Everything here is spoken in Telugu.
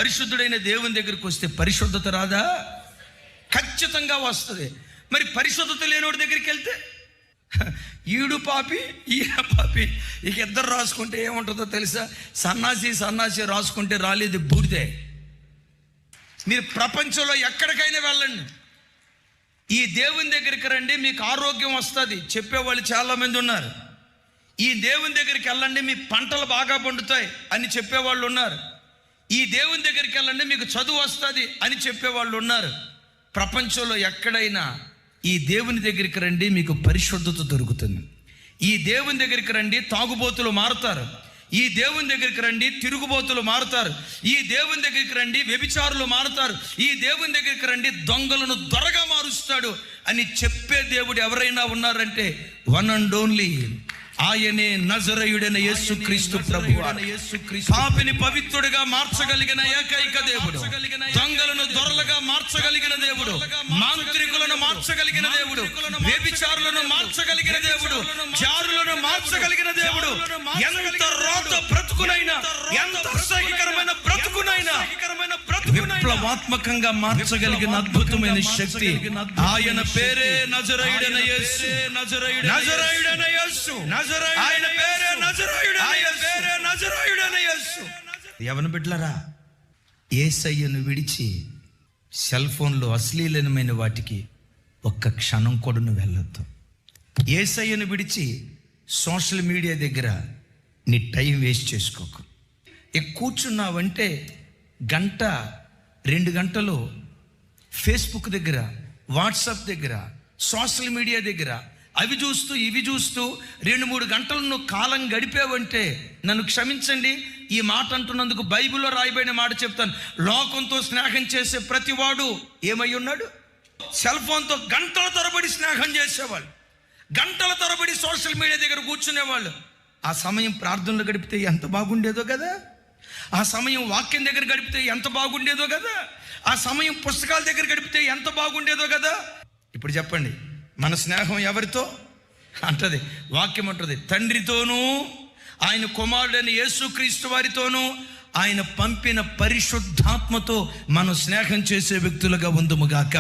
పరిశుద్ధుడైన దేవుని దగ్గరికి వస్తే పరిశుద్ధత రాదా? ఖచ్చితంగా వస్తుంది. మరి పరిశుద్ధత లేనివాడి దగ్గరికి వెళ్తే ఈడు పాపి ఈయన పాపి, ఇక ఇద్దరు రాసుకుంటే ఏముంటుందో తెలుసా? సన్నాసి రాసుకుంటే రాలేదు బూడిదే. మీరు ప్రపంచంలో ఎక్కడికైనా వెళ్ళండి, ఈ దేవుని దగ్గరికి రండి, మీకు ఆరోగ్యం వస్తుంది చెప్పేవాళ్ళు చాలామంది ఉన్నారు. ఈ దేవుని దగ్గరికి వెళ్ళండి, మీ పంటలు బాగా పండుతాయి అని చెప్పేవాళ్ళు ఉన్నారు. ఈ దేవుని దగ్గరికి వెళ్ళండి, మీకు చదువు వస్తుంది అని చెప్పేవాళ్ళు ఉన్నారు. ప్రపంచంలో ఎక్కడైనా ఈ దేవుని దగ్గరికి రండి, మీకు పరిశుద్ధత దొరుకుతుంది. ఈ దేవుని దగ్గరికి రండి, తాగుబోతులు మారుతారు. ఈ దేవుని దగ్గరికి రండి, తిరుగుబోతులు మారుతారు. ఈ దేవుని దగ్గరికి రండి, వ్యభిచారులు మారుతారు. ఈ దేవుని దగ్గరికి రండి, దొంగలను దొరగా మారుస్తాడు అని చెప్పే దేవుడు ఎవరైనా ఉన్నారంటే వన్ అండ్ ఓన్లీ ఆయనే నజరేయుడైన యేసుక్రీస్తు ప్రభువు. పాపిని పవిత్రుడిగా మార్చగలిగిన ఏకైక దేవుడు, దొంగలను దొరలుగా మార్చగలిగిన దేవుడు, మాంత్రికులను మార్చగలిగిన దేవుడు, వ్యభిచారులను మార్చగలిగిన దేవుడు, జారులను మార్చగలిగిన దేవుడు. ఎంత రోత బ్రతుకునైనా, ఎంత అసహ్యకరమైన బ్రతుకునైనా విప్లవాత్మకంగా మార్చగలిగిన అద్భుతమైన శక్తి ఆయన పేరే నజరేయుడైన యేసు. నజరేయుడైన యేసు, ఆయన పేరే నజరేయుడైన యేసు. యవన బిడ్డలారా, యేసయ్యను విడిచి సెల్ ఫోన్లో అశ్లీలమైన వాటికి ఒక్క క్షణం కూడా నువ్వు వెళ్ళొద్దు. యేసయ్యను విడిచి సోషల్ మీడియా దగ్గర నీ టైం వేస్ట్ చేసుకోకు. కూర్చున్నావంటే గంట 2 గంటలు ఫేస్బుక్ దగ్గర, వాట్సాప్ దగ్గర, సోషల్ మీడియా దగ్గర అవి చూస్తూ ఇవి చూస్తూ 2-3 గంటలు నువ్వు కాలం గడిపావంటే, నన్ను క్షమించండి ఈ మాట అంటున్నందుకు, బైబిల్లో రాయబడిన మాట చెప్తాను. లోకంతో స్నేహం చేసే ప్రతివాడు ఏమై ఉన్నాడు? సెల్ ఫోన్తో గంటల తరబడి స్నేహం చేసేవాళ్ళు, గంటల తరబడి సోషల్ మీడియా దగ్గర కూర్చునేవాళ్ళు. ఆ సమయం ప్రార్థనలు గడిపితే ఎంత బాగుండేదో కదా, ఆ సమయం వాక్యం దగ్గర గడిపితే ఎంత బాగుండేదో కదా, ఆ సమయం పుస్తకాల దగ్గర గడిపితే ఎంత బాగుండేదో కదా. ఇప్పుడు చెప్పండి, మన స్నేహం ఎవరితో అంటది? వాక్యం అంటది, తండ్రితోనూ ఆయన కుమారుడైన యేసుక్రీస్తు వారితోనూ ఆయన పంపిన పరిశుద్ధాత్మతో మనం స్నేహం చేసే వ్యక్తులుగా ఉందుముగాక.